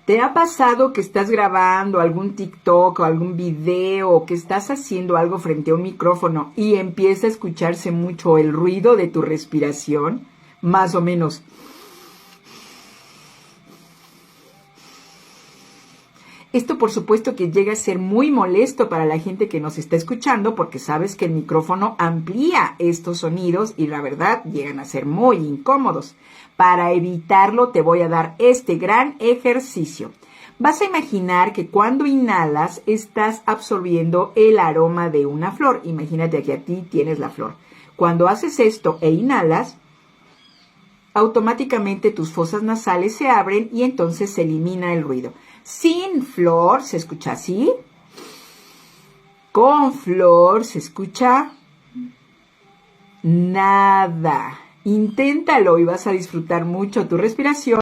¿Te ha pasado que estás grabando algún TikTok o algún video o que estás haciendo algo frente a un micrófono y empieza a escucharse mucho el ruido de tu respiración? Más o menos. Esto por supuesto que llega a ser muy molesto para la gente que nos está escuchando porque sabes que el micrófono amplía estos sonidos y la verdad llegan a ser muy incómodos. Para evitarlo te voy a dar este gran ejercicio. Vas a imaginar que cuando inhalas estás absorbiendo el aroma de una flor. Imagínate que aquí tienes la flor. Cuando haces esto e inhalas, automáticamente tus fosas nasales se abren y entonces se elimina el ruido. Sin flor se escucha así. Con flor se escucha nada. Inténtalo y vas a disfrutar mucho tu respiración.